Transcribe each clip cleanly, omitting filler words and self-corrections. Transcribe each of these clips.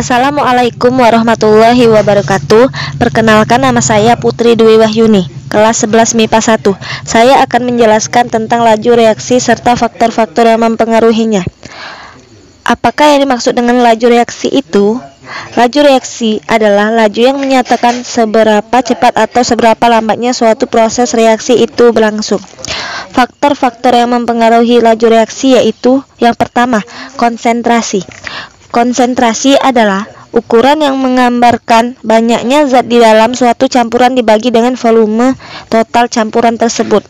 Assalamualaikum warahmatullahi wabarakatuh. Perkenalkan, nama saya Putri Dwi Wahyuni, kelas 11 MIPA 1. Saya akan menjelaskan tentang laju reaksi serta faktor-faktor yang mempengaruhinya. Apakah yang dimaksud dengan laju reaksi itu? Laju reaksi adalah laju yang menyatakan seberapa cepat atau seberapa lambatnya suatu proses reaksi itu berlangsung. Faktor-faktor yang mempengaruhi laju reaksi yaitu: yang pertama, konsentrasi. Konsentrasi adalah ukuran yang menggambarkan banyaknya zat di dalam suatu campuran dibagi dengan volume total campuran tersebut.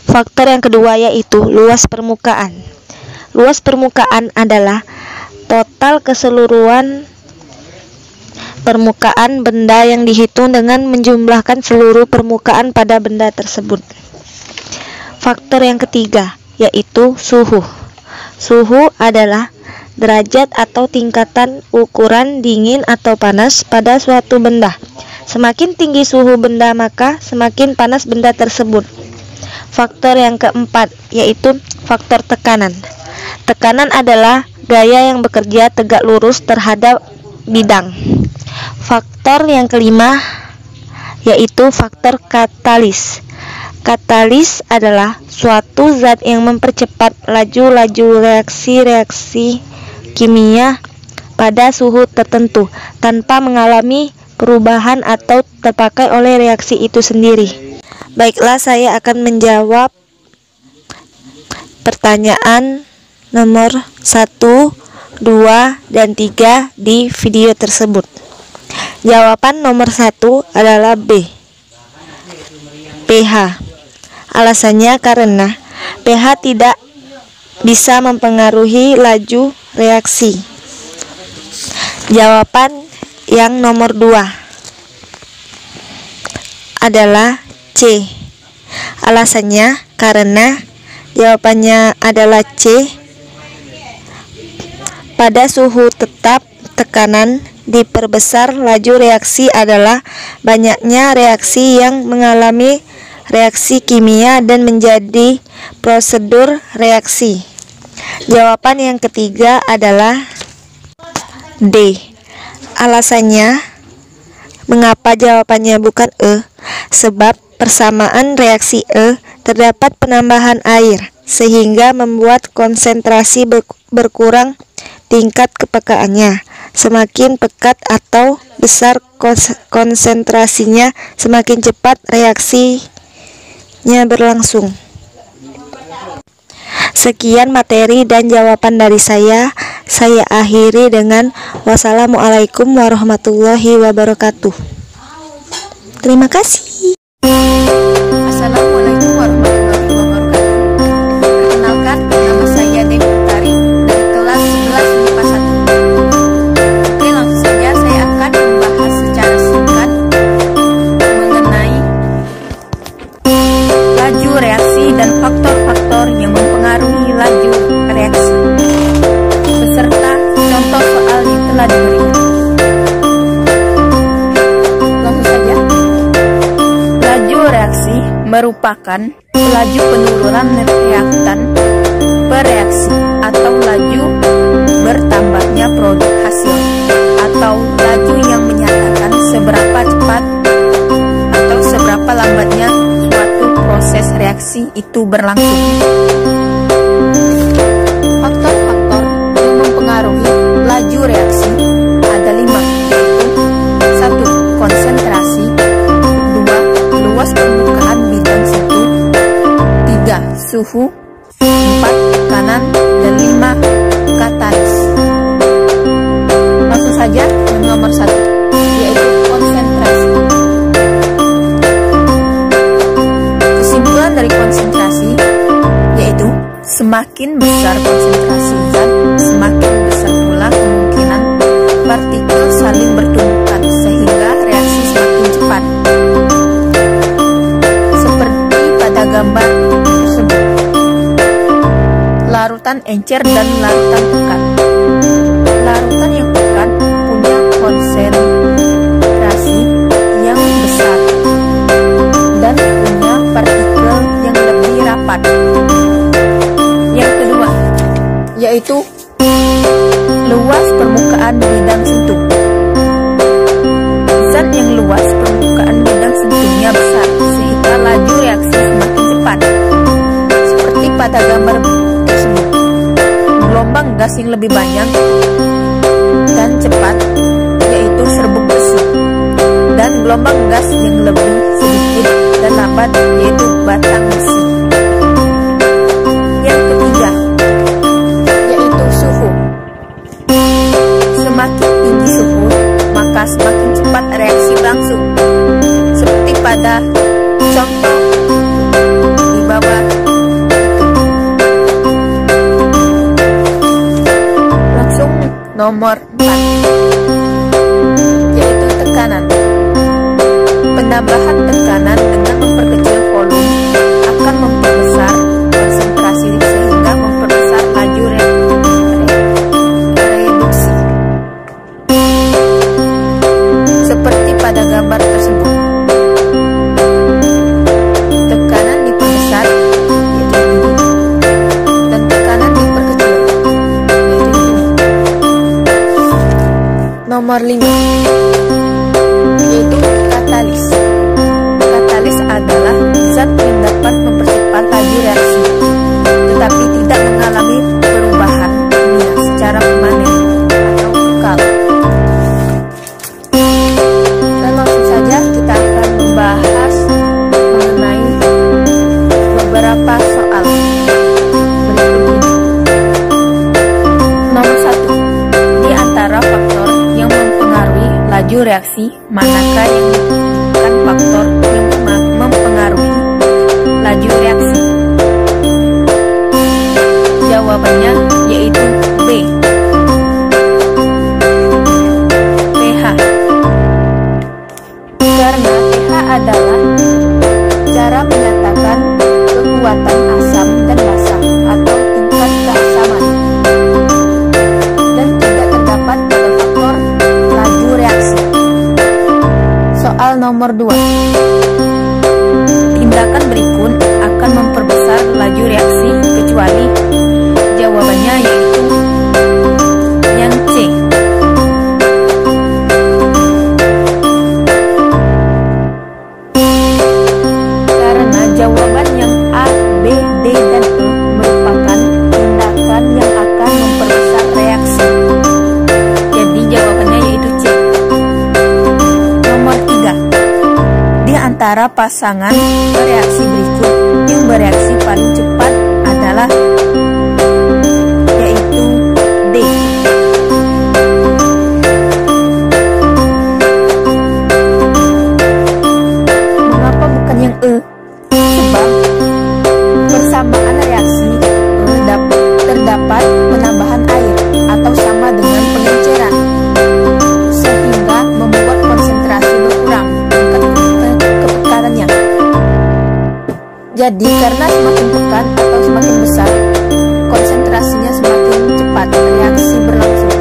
Faktor yang kedua yaitu luas permukaan. Luas permukaan adalah total keseluruhan permukaan benda yang dihitung dengan menjumlahkan seluruh permukaan pada benda tersebut. Faktor yang ketiga yaitu suhu. Suhu adalah derajat atau tingkatan ukuran dingin atau panas pada suatu benda. Semakin tinggi suhu benda, maka semakin panas benda tersebut. Faktor yang keempat yaitu faktor tekanan. Tekanan adalah gaya yang bekerja tegak lurus terhadap bidang. Faktor yang kelima yaitu faktor katalis. Katalis adalah suatu zat yang mempercepat laju-laju reaksi-reaksi kimia pada suhu tertentu tanpa mengalami perubahan atau terpakai oleh reaksi itu sendiri. Baiklah, saya akan menjawab pertanyaan nomor 1, 2, dan 3 di video tersebut. Jawaban nomor 1 adalah B, pH. Alasannya karena pH tidak bisa mempengaruhi laju reaksi. Jawaban yang nomor 2 adalah C. Alasannya karena jawabannya adalah C. Pada suhu tetap, tekanan diperbesar, laju reaksi adalah banyaknya reaksi yang mengalami reaksi kimia dan menjadi prosedur reaksi. Jawaban yang ketiga adalah D. Alasannya, mengapa jawabannya bukan E? Sebab persamaan reaksi E terdapat penambahan air, sehingga membuat konsentrasi berkurang tingkat kepekaannya. Semakin pekat atau besar konsentrasinya, semakin cepat reaksinya berlangsung. Sekian materi dan jawaban dari saya. Saya akhiri dengan wassalamualaikum warahmatullahi wabarakatuh. Terima kasih. Assalamualaikum warahmatullahi wabarakatuh. Perkenalkan, nama saya Dewi Utari dari kelas 11 MIPA 1. Oke, langsung saja saya akan membahas secara singkat mengenai laju reaksi dan faktor-faktor yang mempengaruhi laju reaksi, beserta contoh soal yang telah diberikan. Langsung saja. Laju reaksi merupakan laju penurunan reaktan bereaksi atau laju bertambahnya produk hasil, atau laju yang menyatakan seberapa cepat atau seberapa lambatnya suatu proses reaksi itu berlangsung. Faktor-faktor yang mempengaruhi laju reaksi ada 5, yaitu 1. Konsentrasi, 2. Luas permukaan bidang situ, 3. Suhu, 4. Tekanan, dan 5. Katalis. Langsung saja yang nomor 1, yaitu konsentrasi. Kesimpulan dari konsentrasi yaitu semakin besar konsentrasi zat, semakin besar pula kemungkinan partikel saling bertumbukan sehingga reaksi semakin cepat. Seperti pada gambar tersebut, larutan encer dan larutan pekat. Larutan yang pekat punya konsentrasi yang besar dan punya partikel yang lebih rapat. Yang kedua yaitu Luas permukaan bidang sentuh. Zat yang luas permukaan bidang sentuhnya besar, sehingga laju reaksi semakin cepat. Seperti pada gambar tersebut, gelombang gas yang lebih banyak dan cepat yaitu serbuk besi, dan gelombang gas yang lebih sedikit dan lambat yaitu batang besi. Yang ketiga yaitu suhu. Semakin tinggi suhu, maka semakin cepat reaksi berlangsung. Seperti pada contoh di bawah. Langsung nomor 4 yaitu tekanan. Penambahan tekanan dengan memperkecil volume akan memperbesar konsentrasi sehingga memperbesar laju reduksi. Seperti pada gambar tersebut, tekanan diperbesar yaitu ini, dan tekanan diperkecil yaitu ini. Nomor 5 yaitu katalis. Katalis adalah zat yang dapat mempercepat laju reaksi, tetapi tidak mengalami perubahan kimia secara permanen atau kekal. Dan langsung saja kita akan membahas mengenai beberapa soal berikut ini. Nomor 1, di antara faktor yang mempengaruhi laju reaksi, manakah yang bukan faktor yang mempengaruhi laju reaksi? Jawabannya yaitu B, pH. Karena pH adalah cara menyatakan kekuatan asam dan basa atau tingkat keasaman, dan tidak terdapat pada faktor laju reaksi. Soal nomor 2. Tindakan berikut akan memperbesar laju reaksi kecuali. Jawabannya yaitu yang C. Karena jawaban yang A, B, D, dan E merupakan tindakan yang akan memperbesar reaksi. Jadi jawabannya yaitu C. Nomor 3. Di antara pasangan bereaksi berikut, yang bereaksi paling cepat adalah yaitu D. Mengapa bukan yang E? Sebab persamaan reaksi terdapat penambahan air atau sama dengan pengenceran, sehingga membuat konsentrasi berkurang kepekanannya. Jadi karena semakin pekan atau semakin besar, konsentrasinya semakin cepat reaksi berlangsung.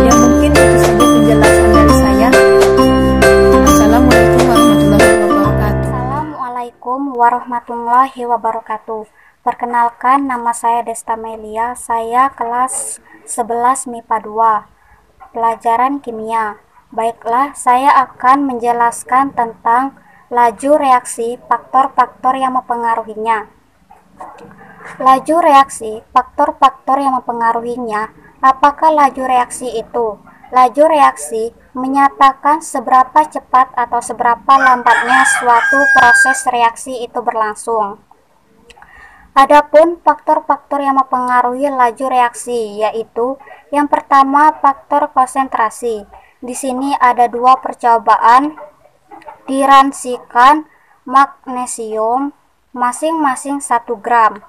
Ya, mungkin itu saja penjelasan dari saya. Assalamualaikum warahmatullahi wabarakatuh. Assalamualaikum warahmatullahi wabarakatuh. Perkenalkan, nama saya Desta Melia. Saya kelas 11 MIPA 2, pelajaran kimia. Baiklah, saya akan menjelaskan tentang laju reaksi, faktor-faktor yang mempengaruhinya. Laju reaksi, faktor-faktor yang mempengaruhinya. Apakah laju reaksi itu? Laju reaksi menyatakan seberapa cepat atau seberapa lambatnya suatu proses reaksi itu berlangsung. Adapun faktor-faktor yang mempengaruhi laju reaksi, yaitu yang pertama faktor konsentrasi. Di sini ada dua percobaan diransikan magnesium masing-masing 1 gram,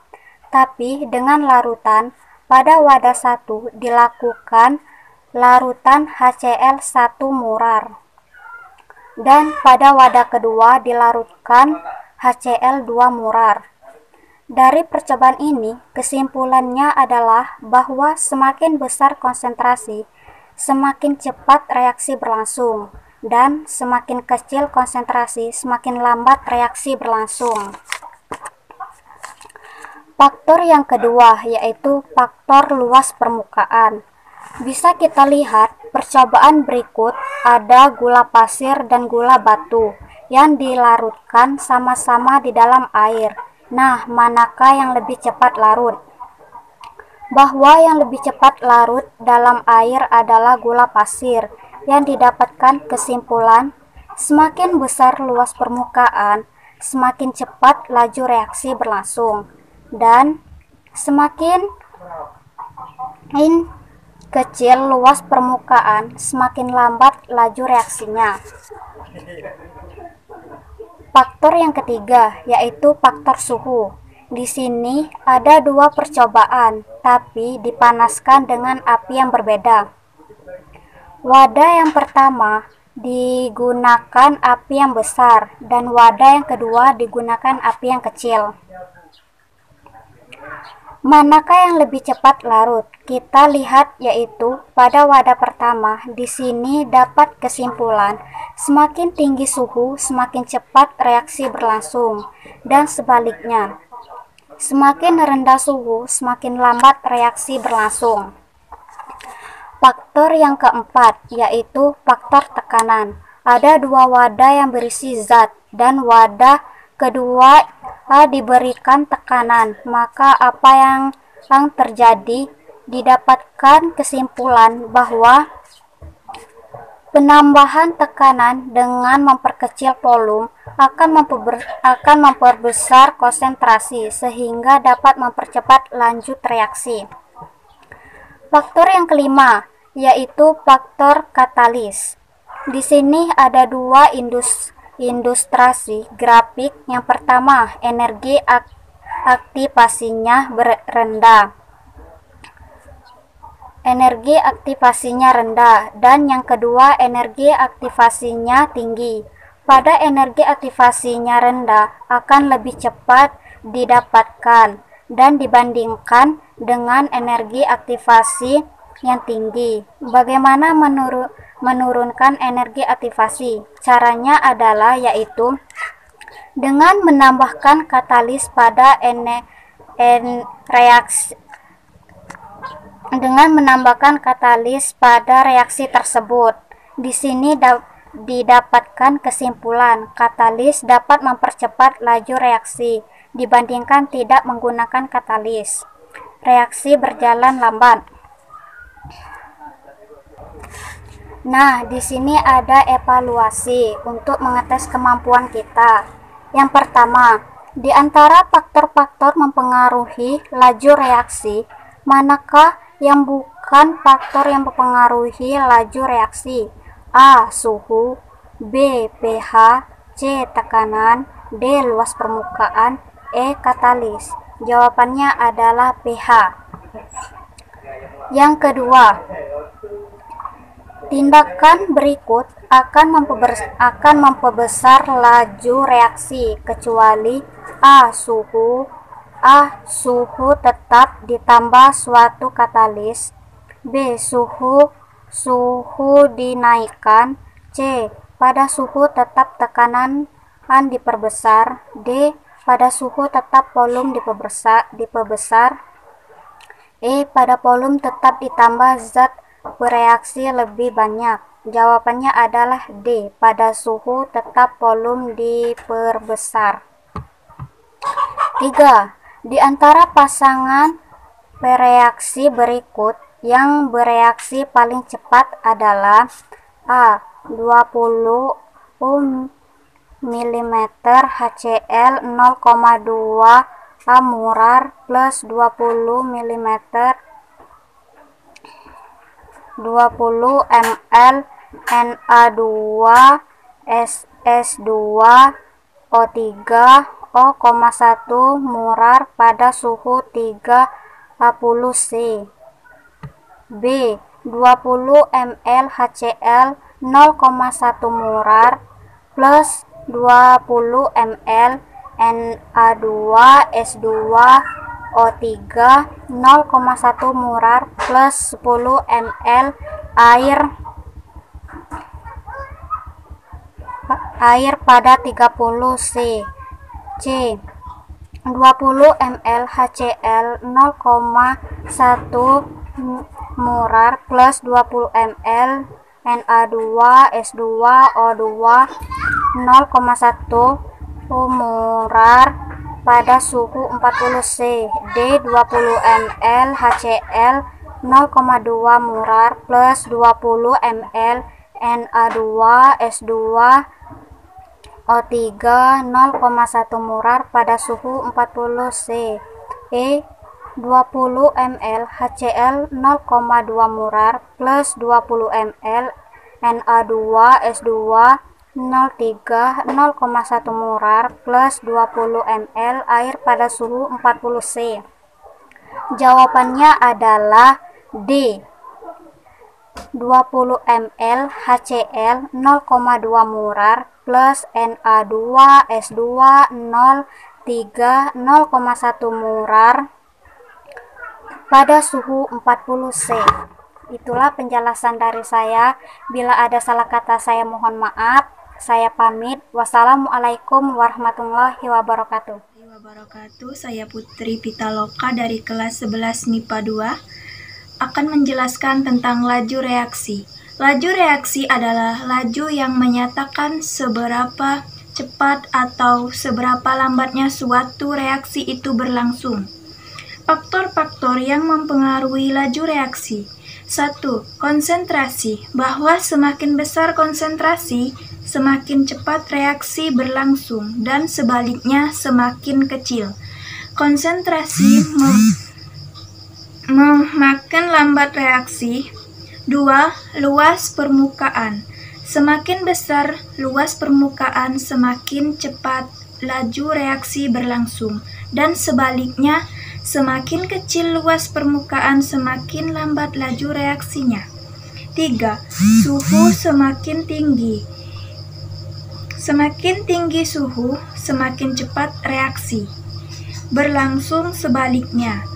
tapi dengan larutan. Pada wadah 1 dilakukan larutan HCl 1 murar, dan pada wadah kedua dilarutkan HCl 2 murar. Dari percobaan ini, kesimpulannya adalah bahwa semakin besar konsentrasi, semakin cepat reaksi berlangsung, dan semakin kecil konsentrasi, semakin lambat reaksi berlangsung. Faktor yang kedua yaitu faktor luas permukaan. Bisa kita lihat percobaan berikut, ada gula pasir dan gula batu yang dilarutkan sama-sama di dalam air. Nah, manakah yang lebih cepat larut? Bahwa yang lebih cepat larut dalam air adalah gula pasir. Yang didapatkan kesimpulan, semakin besar luas permukaan, semakin cepat laju reaksi berlangsung, dan semakin kecil luas permukaan, semakin lambat laju reaksinya. Faktor yang ketiga yaitu faktor suhu. Di sini ada dua percobaan, tapi dipanaskan dengan api yang berbeda. Wadah yang pertama digunakan api yang besar, dan wadah yang kedua digunakan api yang kecil. Manakah yang lebih cepat larut? Kita lihat yaitu pada wadah pertama. Di sini dapat kesimpulan, semakin tinggi suhu, semakin cepat reaksi berlangsung, dan sebaliknya. Semakin rendah suhu, semakin lambat reaksi berlangsung. Faktor yang keempat yaitu faktor tekanan. Ada dua wadah yang berisi zat, dan wadah kedua diberikan tekanan, maka apa yang terjadi? Didapatkan kesimpulan bahwa penambahan tekanan dengan memperkecil volume akan memperbesar konsentrasi sehingga dapat mempercepat lanjut reaksi. Faktor yang kelima yaitu faktor katalis. Di sini ada dua ilustrasi grafik. Yang pertama, energi aktivasinya rendah. Energi aktivasinya rendah, dan yang kedua energi aktivasinya tinggi. Pada energi aktivasinya rendah akan lebih cepat didapatkan dan dibandingkan dengan energi aktivasi yang tinggi. Bagaimana menurunkan energi aktivasi? Caranya adalah yaitu dengan menambahkan katalis pada reaksi tersebut. Di sini didapatkan kesimpulan, katalis dapat mempercepat laju reaksi dibandingkan tidak menggunakan katalis. Reaksi berjalan lambat. Nah, di sini ada evaluasi untuk mengetes kemampuan kita. Yang pertama, di antara faktor-faktor mempengaruhi laju reaksi, manakah yang bukan faktor yang mempengaruhi laju reaksi? A. Suhu, B. pH, C. Tekanan, D. Luas permukaan, E. Katalis. Jawabannya adalah pH. Yang kedua, tindakan berikut akan memperbesar laju reaksi kecuali A. Suhu tetap ditambah suatu katalis, B. Suhu dinaikkan, C. Pada suhu tetap tekanan diperbesar, D. Pada suhu tetap volume diperbesar, E. Pada volume tetap ditambah zat bereaksi lebih banyak. Jawabannya adalah D. Pada suhu tetap volume diperbesar. 3. Di antara pasangan bereaksi berikut, yang bereaksi paling cepat adalah A. 20 mm HCl 0,2 molar plus 20 ml 20 ml Na2 SS2 O3 0,1 molar pada suhu 30 C. B. 20 ml HCl 0,1 molar plus 20 ml Na2S2 O3 0,1 molar plus 10 ml air pada 30 C. C. 20 ml HCl 0,1 murar plus 20 ml Na2S2O2 0,1 murar pada suhu 40 C. D 20 ml HCl 0,2 murar plus 20 ml Na2S2O3 0,1 murar pada suhu 40 C. E 20 ml HCl 0,2 murar plus 20 ml Na2S2 03 0,1 murar plus 20 ml air pada suhu 40 C. Jawabannya adalah D 20 ml HCl 0,2 murar plus Na2S2 03 0,1 murar pada suhu 40 C. Itulah penjelasan dari saya. Bila ada salah kata saya mohon maaf. Saya pamit. Wassalamualaikum warahmatullahi wabarakatuh. Saya Putri Pitaloka dari kelas 11 MIPA 2 akan menjelaskan tentang laju reaksi. Laju reaksi adalah laju yang menyatakan seberapa cepat atau seberapa lambatnya suatu reaksi itu berlangsung. Faktor-faktor yang mempengaruhi laju reaksi. 1. Konsentrasi, bahwa semakin besar konsentrasi, semakin cepat reaksi berlangsung, dan sebaliknya semakin kecil. Konsentrasi memakan lambat reaksi. 2. Luas permukaan. Semakin besar luas permukaan, semakin cepat laju reaksi berlangsung, dan sebaliknya, semakin kecil luas permukaan, semakin lambat laju reaksinya. 3. Suhu semakin tinggi. Semakin tinggi suhu, semakin cepat reaksi berlangsung, sebaliknya.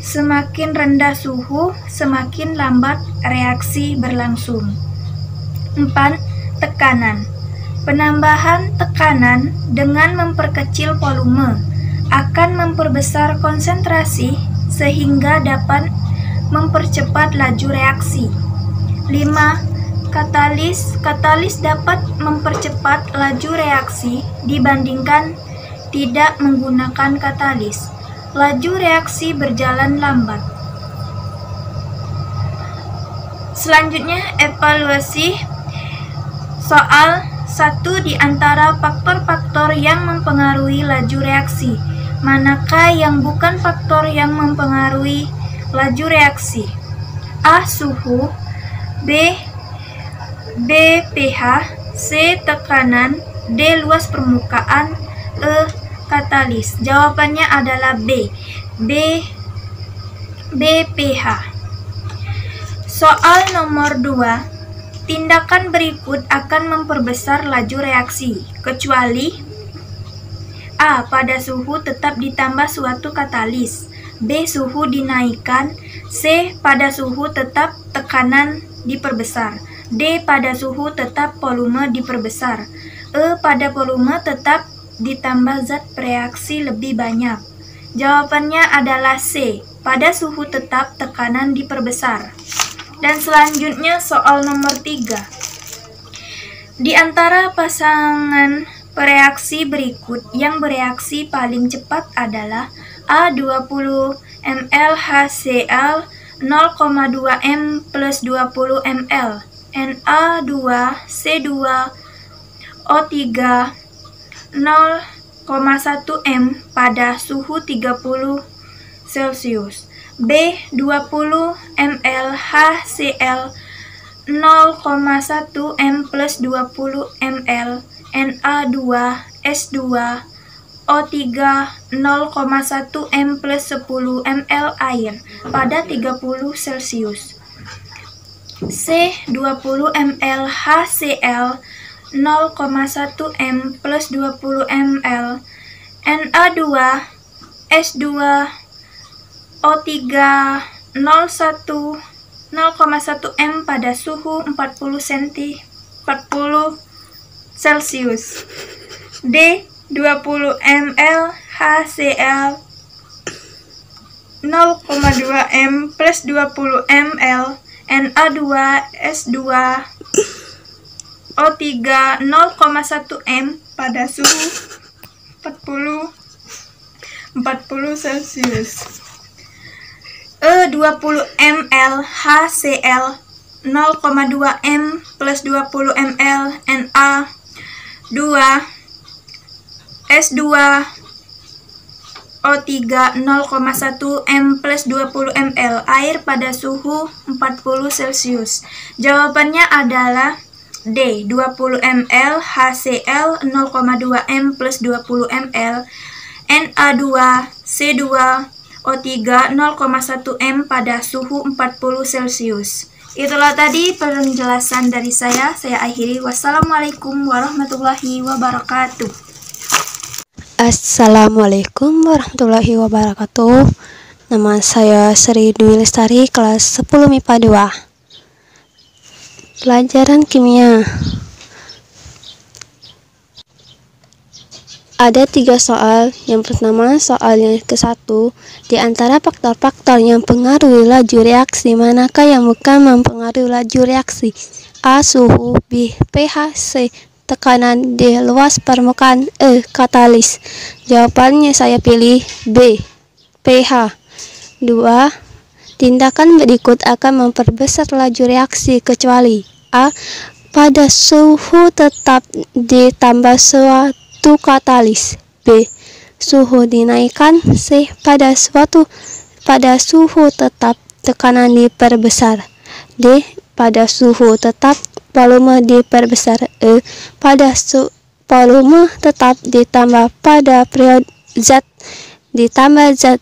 Semakin rendah suhu, semakin lambat reaksi berlangsung. 4. Tekanan. Penambahan tekanan dengan memperkecil volume akan memperbesar konsentrasi sehingga dapat mempercepat laju reaksi. 5. Katalis. Katalis dapat mempercepat laju reaksi dibandingkan tidak menggunakan katalis. Laju reaksi berjalan lambat. Selanjutnya, evaluasi soal 1 di antara faktor-faktor yang mempengaruhi laju reaksi. Manakah yang bukan faktor yang mempengaruhi laju reaksi? A. Suhu. B. pH. C. Tekanan. D. Luas permukaan. E. Katalis. Jawabannya adalah B. pH. Soal nomor 2. Tindakan berikut akan memperbesar laju reaksi, kecuali A. Pada suhu tetap ditambah suatu katalis. B. Suhu dinaikkan. C. Pada suhu tetap tekanan diperbesar. D. Pada suhu tetap volume diperbesar. E. Pada volume tetap ditambah zat bereaksi lebih banyak. Jawabannya adalah C. Pada suhu tetap tekanan diperbesar. Dan selanjutnya soal nomor 3. Di antara pasangan bereaksi berikut yang bereaksi paling cepat adalah A. 20 ml HCl 0,2 m plus 20 ml Na2C2 O3 0,1 m pada suhu 30 Celcius. B. 20 ml HCl 0,1 m plus 20 ml Na2S2 O3 0,1 m plus 10 ml air pada 30 Celcius. C. 20 ml HCl 0,1 m plus 20 ml Na2S2 O3 0,1 m pada suhu 40 Celcius. D. 20 ml HCl 0,2 m plus 20 ml Na2S2O3 0,1 m pada suhu 40 Celcius. 20 ml HCl 0,2 m plus 20 ml Na2S2O3 0,1 m plus 20 ml air pada suhu 40 Celcius. Jawabannya adalah D. 20 ml HCl 0,2 m plus 20 ml Na2C2O3 0,1 m pada suhu 40 Celcius. Itulah tadi penjelasan dari saya. Saya akhiri. Wassalamualaikum warahmatullahi wabarakatuh. Assalamualaikum warahmatullahi wabarakatuh. Nama saya Sri Dwi Lestari, kelas 10 MIPA 2. Pelajaran kimia. Ada 3 soal. Yang pertama, soal yang ke-1. Di antara faktor-faktor yang mempengaruhi laju reaksi, manakah yang bukan mempengaruhi laju reaksi? A. Suhu. B. pH. C. Tekanan. D. Luas permukaan. E. Katalis. Jawabannya saya pilih B. pH. 2. Tindakan berikut akan memperbesar laju reaksi kecuali A. Pada suhu tetap ditambah suatu katalis. B. Suhu dinaikkan. C. Pada suhu tetap tekanan diperbesar. D. Pada suhu tetap volume diperbesar. E. Pada volume tetap ditambah pada periode zat ditambah zat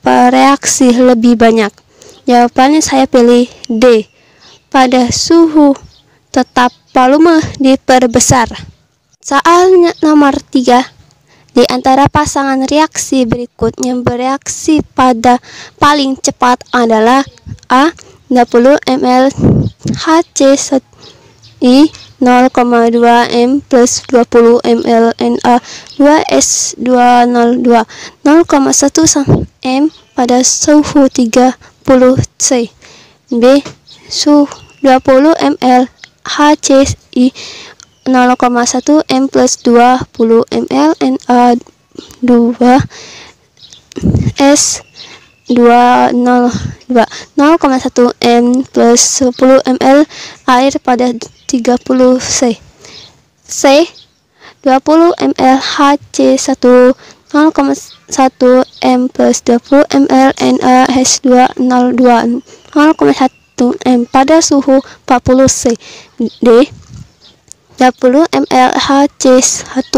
bereaksi lebih banyak. Jawabannya saya pilih D. Pada suhu tetap volume diperbesar. Soal nomor 3. Di antara pasangan reaksi berikut yang bereaksi pada paling cepat adalah A. 20 ml HCl 0,2 m plus 20 ml Na2S2O2 0,1 m pada suhu 30 C. B. Suhu 20 ml HCl 0,1 m plus 20 ml Na2S2O2 0,1 m plus 10 ml air pada 30 C. C. 20 ml HC1 0,1 m plus 20 ml NaS2O2 0,1 m pada suhu 40 C. D. 20 ml HC1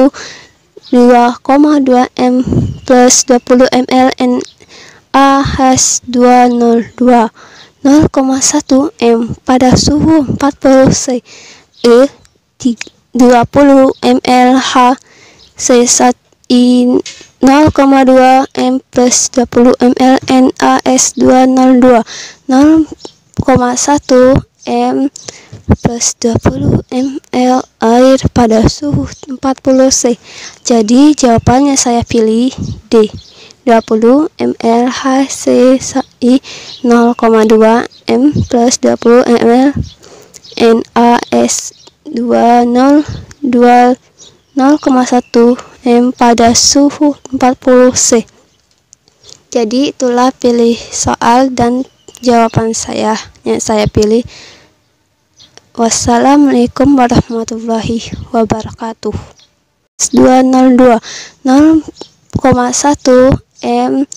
2,2 m plus 20 ml NaH2O2 0,1 m pada suhu 40 C. E. 20 ml HC1 0,2 m plus 20 ml NaS2O2 0,1 m plus 20 ml air pada suhu 40 C. Jadi jawabannya saya pilih D. 20 ml HCl 0,2 m plus 20 ml NaS2O2 0,1 m pada suhu 40 C. Jadi itulah pilih soal dan jawaban saya yang saya pilih. Wassalamualaikum warahmatullahi wabarakatuh. 202 0,1 m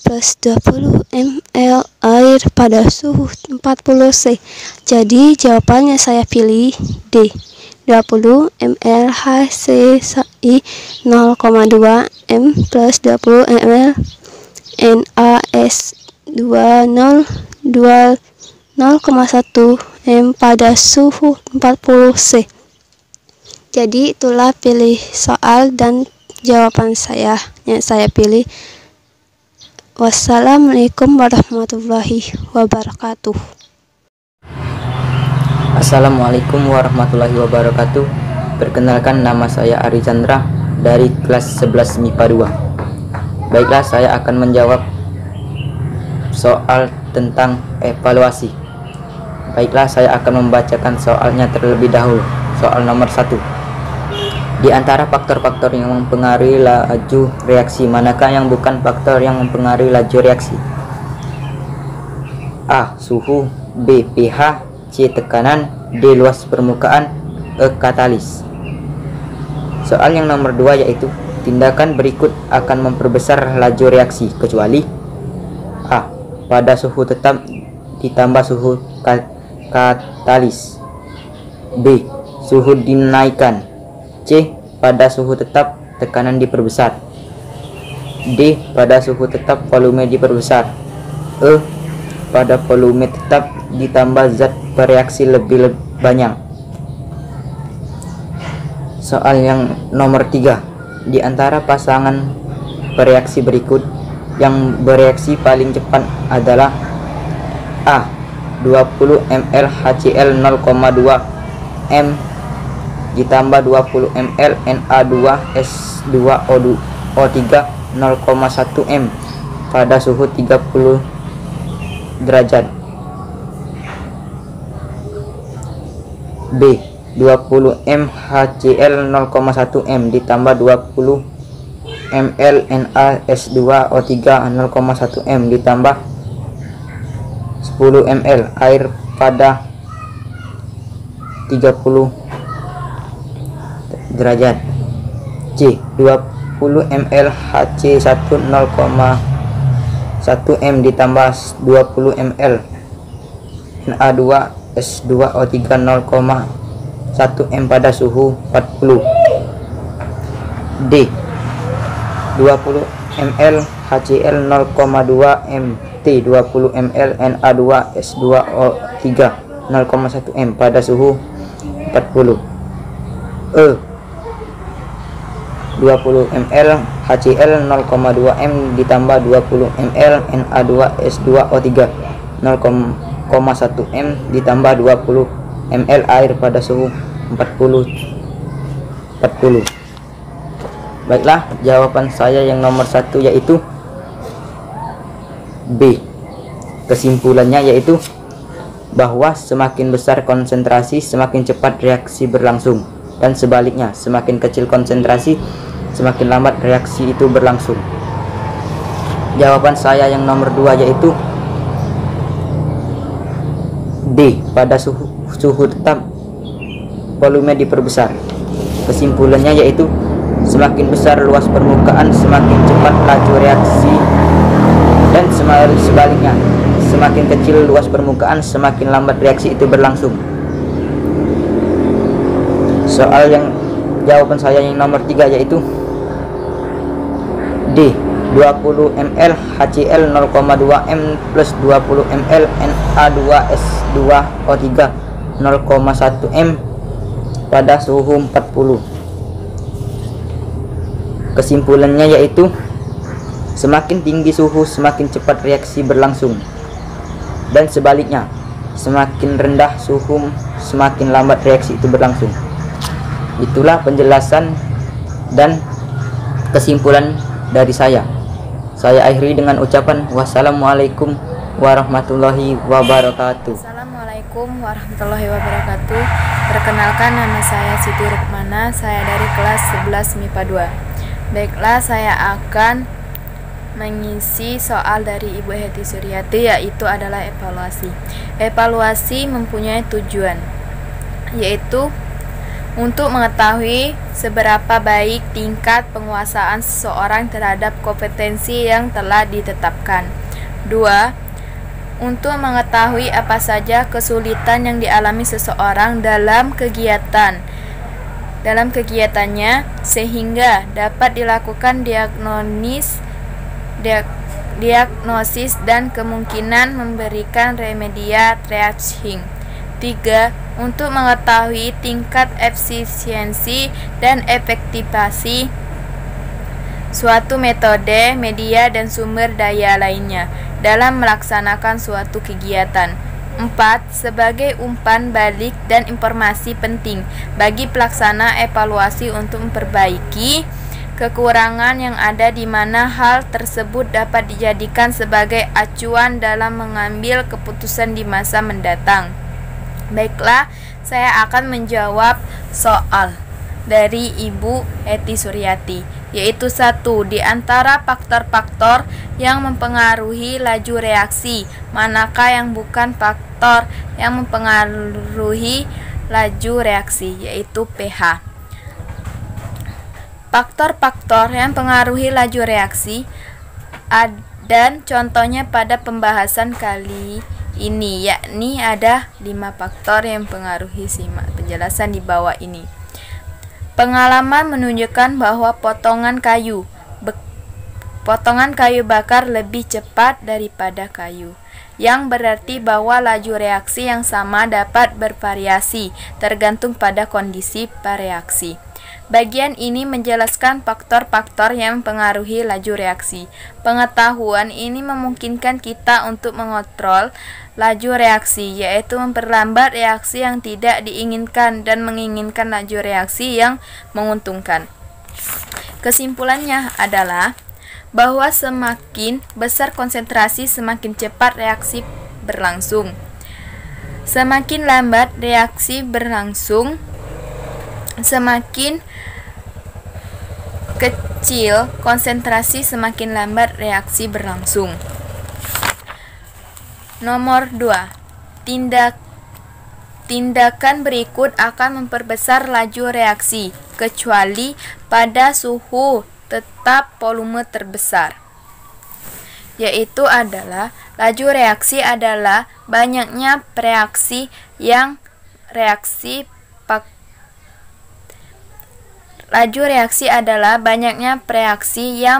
plus 20 ml air pada suhu 40 C. Jadi jawabannya saya pilih D. 20 ml HCl 0,2 m plus 20 ml NaS2O2 0,1 m pada suhu 40 C. Jadi itulah pilih soal dan jawaban saya yang saya pilih. Wassalamualaikum warahmatullahi wabarakatuh. Assalamualaikum warahmatullahi wabarakatuh. Perkenalkan, nama saya Ari Chandra dari kelas 11 MIPA 2. Baiklah, saya akan menjawab soal tentang evaluasi. Baiklah, saya akan membacakan soalnya terlebih dahulu. Soal nomor 1. Di antara faktor-faktor yang mempengaruhi laju reaksi, manakah yang bukan faktor yang mempengaruhi laju reaksi? A. Suhu, B. pH, C. tekanan, D. luas permukaan, E. katalis. Soal yang nomor 2 yaitu tindakan berikut akan memperbesar laju reaksi kecuali A. pada suhu tetap ditambah suhu katalis, B. suhu dinaikkan, C. pada suhu tetap tekanan diperbesar, D. pada suhu tetap volume diperbesar, E. pada volume tetap ditambah zat bereaksi lebih banyak. Soal yang nomor 3. Di antara pasangan bereaksi berikut yang bereaksi paling cepat adalah A. 20 ml HCl 0,2 m ditambah 20 ml Na2S2O3 0,1 m pada suhu 30 derajat. B. 20 m HCl 0,1 m ditambah 20 ml NaS2O3 0,1 m ditambah 10 ml air pada 30 derajat. C. 20 ml HC1 0,1 m ditambah 20 ml Na2S2O3 0,1 m pada suhu 40. D. 20 ml HCl 0,2 m T 20 ml Na2S2O3 0,1 m pada suhu 40. E. 20 ml HCl 0,2 m ditambah 20 ml Na2S2O3 0,1 m ditambah 20 ml air pada suhu 40. Baiklah, jawaban saya yang nomor 1 yaitu B. Kesimpulannya yaitu bahwa semakin besar konsentrasi semakin cepat reaksi berlangsung, dan sebaliknya semakin kecil konsentrasi semakin lambat reaksi itu berlangsung. Jawaban saya yang nomor 2 yaitu D. Pada suhu tetap volume diperbesar. Kesimpulannya yaitu semakin besar luas permukaan semakin cepat laju reaksi, dan sebaliknya semakin kecil luas permukaan semakin lambat reaksi itu berlangsung. Jawaban saya yang nomor 3 yaitu D. 20 ml HCl 0,2 m plus 20 ml Na2S2O3 0,1 m pada suhu 40. Kesimpulannya yaitu semakin tinggi suhu semakin cepat reaksi berlangsung, dan sebaliknya semakin rendah suhu semakin lambat reaksi itu berlangsung. Itulah penjelasan dan kesimpulan dari saya. Saya akhiri dengan ucapan wassalamualaikum warahmatullahi wabarakatuh. Assalamualaikum warahmatullahi wabarakatuh. Perkenalkan, nama saya Siti Rukmana, saya dari kelas 11 MIPA 2. Baiklah, saya akan mengisi soal dari Ibu Heti Suryati, yaitu adalah evaluasi. Evaluasi mempunyai tujuan, yaitu untuk mengetahui seberapa baik tingkat penguasaan seseorang terhadap kompetensi yang telah ditetapkan. 2. Untuk mengetahui apa saja kesulitan yang dialami seseorang dalam kegiatannya sehingga dapat dilakukan diagnosis dan kemungkinan memberikan remedia triaging. 3. Untuk mengetahui tingkat efisiensi dan efektivasi suatu metode, media, dan sumber daya lainnya dalam melaksanakan suatu kegiatan. 4. Sebagai umpan balik dan informasi penting bagi pelaksana evaluasi untuk memperbaiki kekurangan yang ada di mana hal tersebut dapat dijadikan sebagai acuan dalam mengambil keputusan di masa mendatang. Baiklah, saya akan menjawab soal dari Ibu Heti Suryati, yaitu 1. Di antara faktor-faktor yang mempengaruhi laju reaksi, manakah yang bukan faktor yang mempengaruhi laju reaksi, yaitu pH. Faktor-faktor yang mempengaruhi laju reaksi dan contohnya pada pembahasan kali ini, yakni ada 5 faktor yang mempengaruhi. Simak penjelasan di bawah ini. Pengalaman menunjukkan bahwa potongan kayu bakar lebih cepat daripada kayu, yang berarti bahwa laju reaksi yang sama dapat bervariasi tergantung pada kondisi reaksi. Bagian ini menjelaskan faktor-faktor yang mempengaruhi laju reaksi. Pengetahuan ini memungkinkan kita untuk mengontrol laju reaksi, yaitu memperlambat reaksi yang tidak diinginkan dan menginginkan laju reaksi yang menguntungkan. Kesimpulannya adalah bahwa semakin besar konsentrasi, semakin cepat reaksi berlangsung. Semakin lambat reaksi berlangsung, semakin kecil konsentrasi, semakin lambat reaksi berlangsung. Nomor 2. Tindakan berikut akan memperbesar laju reaksi, kecuali pada suhu tetap volume terbesar, yaitu adalah laju reaksi adalah banyaknya reaksi yang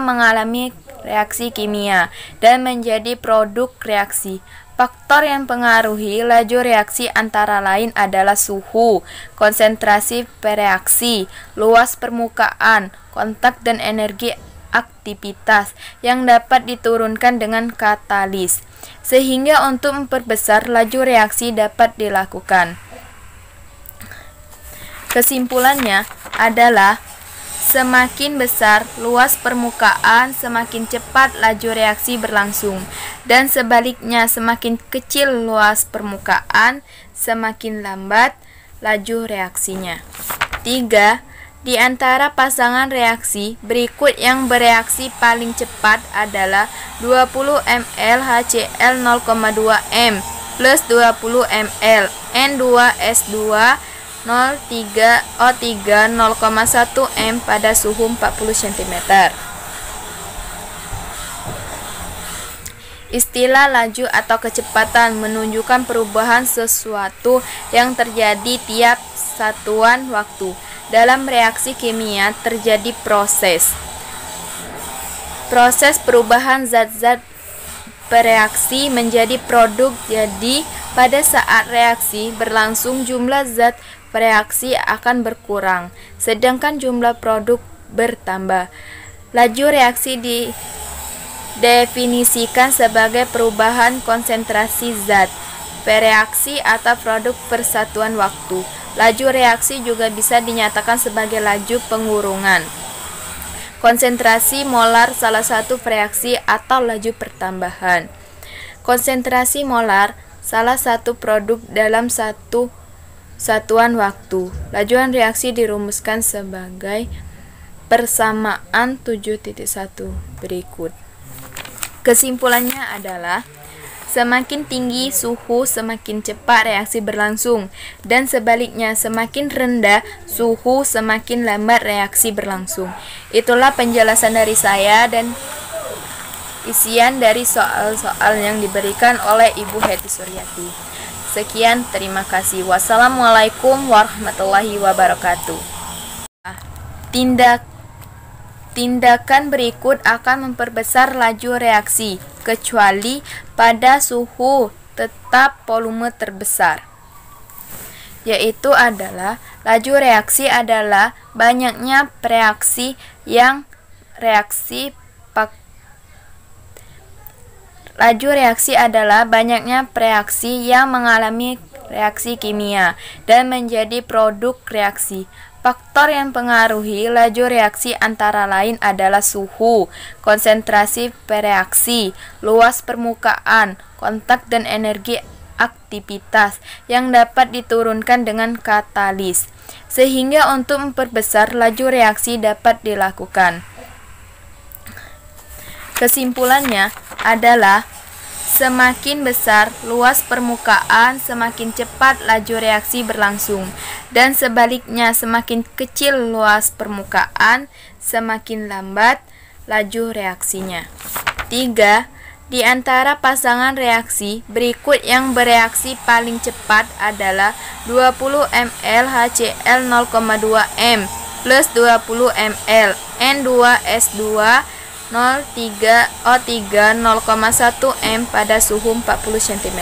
mengalami reaksi kimia dan menjadi produk reaksi. Faktor yang mempengaruhi laju reaksi antara lain adalah suhu, konsentrasi reaksi, luas permukaan, kontak dan energi aktivitas yang dapat diturunkan dengan katalis, sehingga untuk memperbesar laju reaksi dapat dilakukan. Kesimpulannya adalah semakin besar luas permukaan, semakin cepat laju reaksi berlangsung, dan sebaliknya semakin kecil luas permukaan, semakin lambat laju reaksinya. 3. Di antara pasangan reaksi berikut yang bereaksi paling cepat adalah 20 ml HCl 0,2 m plus 20 ml N2S2 0,3 0,1 m pada suhu 40 cm. Istilah laju atau kecepatan menunjukkan perubahan sesuatu yang terjadi tiap satuan waktu. Dalam reaksi kimia terjadi proses perubahan zat-zat bereaksi menjadi produk. Jadi pada saat reaksi berlangsung, jumlah zat reaksi akan berkurang, sedangkan jumlah produk bertambah. Laju reaksi didefinisikan sebagai perubahan konsentrasi zat bereaksi atau produk persatuan waktu. Laju reaksi juga bisa dinyatakan sebagai laju pengurungan. Konsentrasi molar salah satu reaksi atau laju pertambahan. Konsentrasi molar salah satu produk dalam satu satuan waktu. Lajuan reaksi dirumuskan sebagai persamaan 7.1 berikut. Kesimpulannya adalah semakin tinggi suhu, semakin cepat reaksi berlangsung, dan sebaliknya semakin rendah suhu, semakin lambat reaksi berlangsung. Itulah penjelasan dari saya dan isian dari soal-soal yang diberikan oleh Ibu Heti Suryati. Sekian, terima kasih. Wassalamualaikum warahmatullahi wabarakatuh. Tindakan berikut akan memperbesar laju reaksi, kecuali pada suhu tetap volume terbesar, yaitu adalah laju reaksi adalah banyaknya reaksi yang mengalami reaksi kimia dan menjadi produk reaksi. Faktor yang mempengaruhi laju reaksi antara lain adalah suhu, konsentrasi pereaksi, luas permukaan, kontak dan energi aktivitas yang dapat diturunkan dengan katalis, sehingga untuk memperbesar laju reaksi dapat dilakukan. Kesimpulannya adalah semakin besar luas permukaan, semakin cepat laju reaksi berlangsung, dan sebaliknya semakin kecil luas permukaan, semakin lambat laju reaksinya. 3. Di antara pasangan reaksi berikut yang bereaksi paling cepat adalah 20 ml HCl 0,2 m plus 20 ml N2S2 03O3 0,1 m pada suhu 40 cm.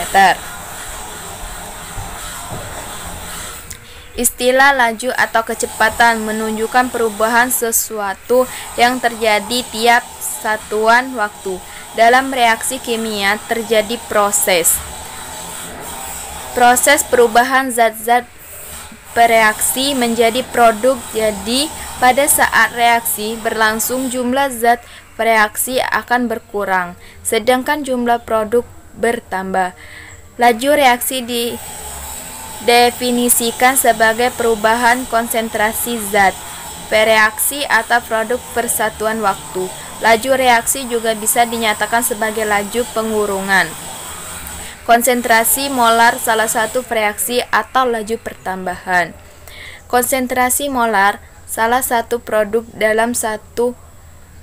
Istilah laju atau kecepatan menunjukkan perubahan sesuatu yang terjadi tiap satuan waktu. Dalam reaksi kimia terjadi proses perubahan zat-zat bereaksi menjadi produk. Jadi pada saat reaksi berlangsung jumlah zat bereaksi akan berkurang, sedangkan jumlah produk bertambah. Laju reaksi didefinisikan sebagai perubahan konsentrasi zat bereaksi atau produk per satuan waktu. Laju reaksi juga bisa dinyatakan sebagai laju pengurungan. Konsentrasi molar salah satu reaksi atau laju pertambahan. Konsentrasi molar salah satu produk dalam satu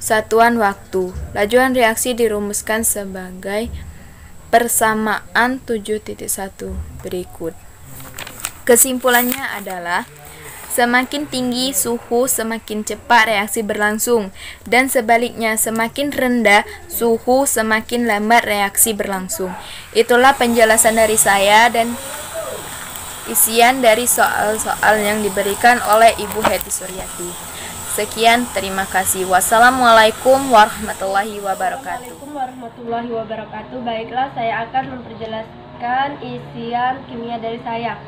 satuan waktu. Lajuan reaksi dirumuskan sebagai persamaan 7.1 berikut. Kesimpulannya adalah semakin tinggi suhu, semakin cepat reaksi berlangsung, dan sebaliknya semakin rendah suhu, semakin lambat reaksi berlangsung. Itulah penjelasan dari saya dan isian dari soal-soal yang diberikan oleh Ibu Heti Suryati. Sekian, terima kasih. Wassalamualaikum warahmatullahi wabarakatuh. Assalamualaikum warahmatullahi wabarakatuh. Baiklah, saya akan memperjelaskan isian kimia dari saya.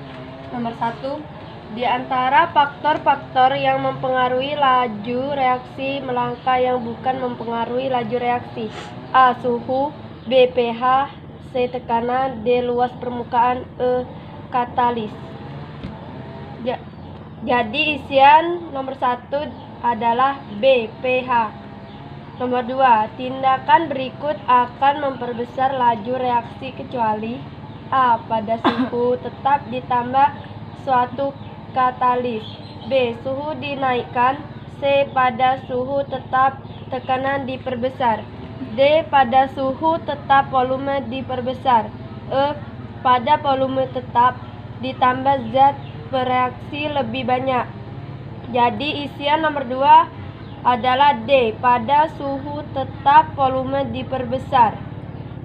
Nomor 1. Di antara faktor-faktor yang mempengaruhi laju reaksi melangkah yang bukan mempengaruhi laju reaksi. A. Suhu, B. pH, C. Tekanan, D. Luas permukaan, E. Katalis. Jadi isian nomor 1 adalah B. pH. Nomor 2. Tindakan berikut akan memperbesar laju reaksi kecuali A. Pada suhu tetap ditambah suatu katalis. B. Suhu dinaikkan. C. Pada suhu tetap tekanan diperbesar. D. Pada suhu tetap volume diperbesar. E. Pada volume tetap ditambah zat bereaksi lebih banyak. Jadi isian nomor 2 adalah D. Pada suhu tetap volume diperbesar.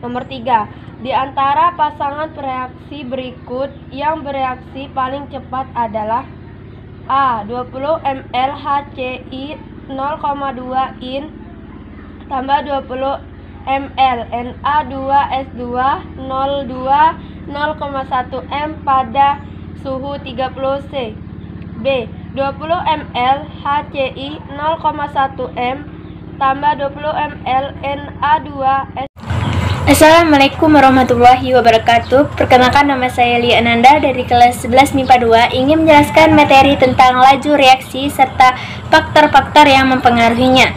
Nomor 3. Di antara pasangan reaksi berikut yang bereaksi paling cepat adalah A. 20 ml HCl 0,2 in tambah 20 ml Na2S2 0,1 m pada suhu 30 C. B. 20 ml HCl 0,1 m tambah 20 ml Na2S2. Assalamualaikum warahmatullahi wabarakatuh. Perkenalkan, nama saya Lia Ananda dari kelas 11 MIPA 2, ingin menjelaskan materi tentang laju reaksi serta faktor-faktor yang mempengaruhinya.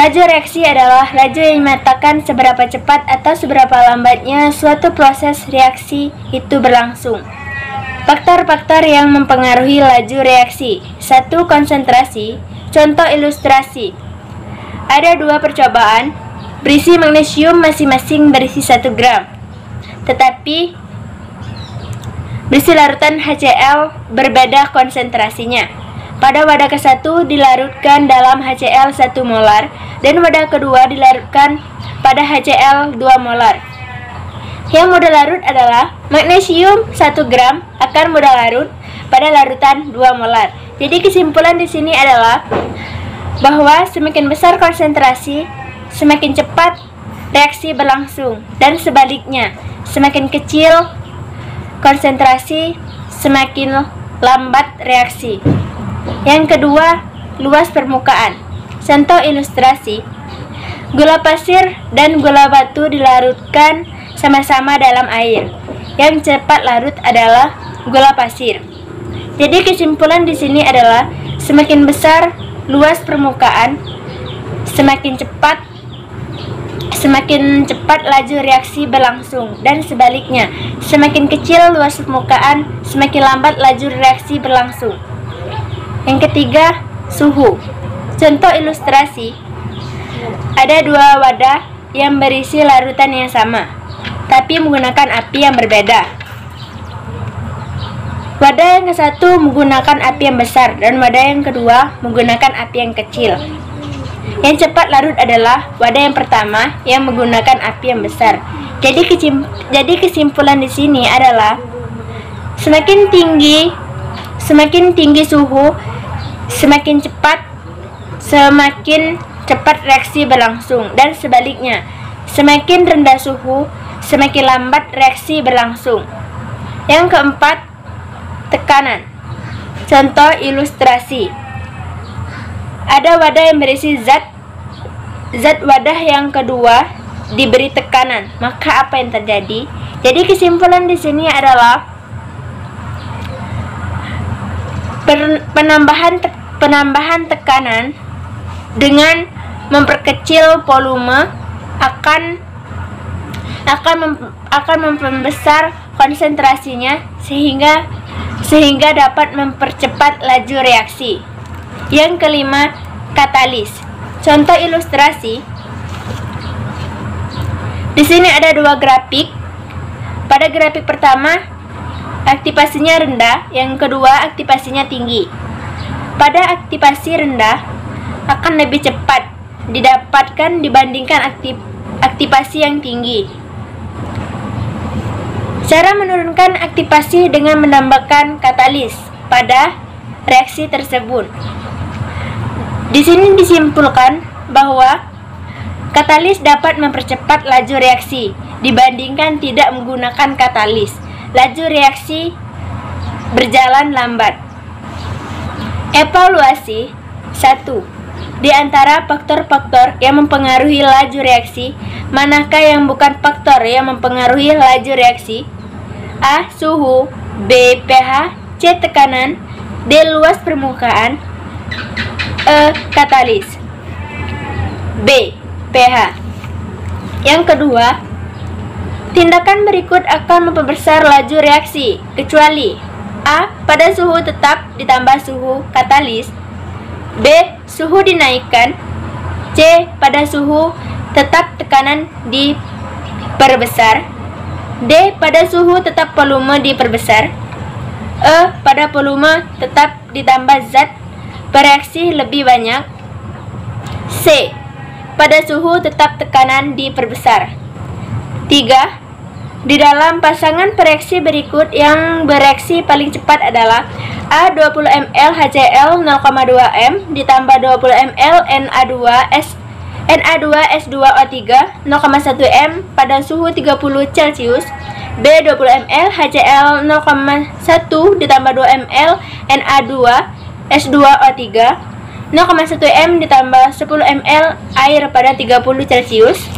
Laju reaksi adalah laju yang menyatakan seberapa cepat atau seberapa lambatnya suatu proses reaksi itu berlangsung. Faktor-faktor yang mempengaruhi laju reaksi. 1. Konsentrasi. Contoh ilustrasi. Ada 2 percobaan berisi magnesium masing-masing berisi 1 gram. Tetapi berisi larutan HCl berbeda konsentrasinya. Pada wadah ke-1 dilarutkan dalam HCl 1 molar dan wadah kedua dilarutkan pada HCl 2 molar. Yang mudah larut adalah magnesium 1 gram akan mudah larut pada larutan 2 molar. Jadi kesimpulan di sini adalah bahwa semakin besar konsentrasi, semakin cepat reaksi berlangsung, dan sebaliknya, semakin kecil konsentrasi, semakin lambat reaksi. Yang kedua, luas permukaan. Contoh ilustrasi. Gula pasir dan gula batu dilarutkan sama-sama dalam air. Yang cepat larut adalah gula pasir. Jadi kesimpulan di sini adalah semakin besar luas permukaan, semakin cepat laju reaksi berlangsung, dan sebaliknya, semakin kecil luas permukaan, semakin lambat laju reaksi berlangsung. Yang ketiga, suhu. Contoh ilustrasi. Ada dua wadah yang berisi larutan yang sama, tapi menggunakan api yang berbeda. Wadah yang ke satu menggunakan api yang besar dan wadah yang kedua menggunakan api yang kecil. Yang cepat larut adalah wadah yang pertama yang menggunakan api yang besar. Jadi kesimpulan di sini adalah semakin tinggi suhu, semakin cepat reaksi berlangsung, dan sebaliknya, semakin rendah suhu, semakin lambat reaksi berlangsung. Yang keempat, tekanan. Contoh ilustrasi. Ada wadah yang berisi zat wadah yang kedua diberi tekanan, maka apa yang terjadi? Jadi kesimpulan di sini adalah penambahan tekanan dengan memperkecil volume akan membesar konsentrasinya sehingga dapat mempercepat laju reaksi. Yang kelima, katalis. Contoh ilustrasi. Di sini ada dua grafik. Pada grafik pertama, aktivasinya rendah, yang kedua aktivasinya tinggi. Pada aktivasi rendah akan lebih cepat didapatkan dibandingkan aktivasi yang tinggi. Cara menurunkan aktivasi dengan menambahkan katalis pada reaksi tersebut. Di sini disimpulkan bahwa katalis dapat mempercepat laju reaksi dibandingkan tidak menggunakan katalis. Laju reaksi berjalan lambat. Evaluasi. 1. Di antara faktor-faktor yang mempengaruhi laju reaksi, manakah yang bukan faktor yang mempengaruhi laju reaksi? A. Suhu, B. pH, C. Tekanan, D. Luas permukaan, E. Katalis. B. pH. Yang kedua, tindakan berikut akan memperbesar laju reaksi, kecuali A. Pada suhu tetap ditambah suhu katalis, B. Suhu dinaikkan, C. Pada suhu tetap tekanan diperbesar, D. Pada suhu tetap volume diperbesar, E. Pada volume tetap ditambah zat bereaksi lebih banyak, C. Pada suhu tetap tekanan diperbesar. 3. Di dalam pasangan pereaksi berikut yang bereaksi paling cepat adalah A. 20 ml HCl 0,2 m ditambah 20 ml Na2S2O3 0,1 m pada suhu 30 Celcius, B. 20 ml HCl 0,1 ditambah 2 ml Na2S2O3 0,1 m ditambah 10 ml air pada 30 Celcius,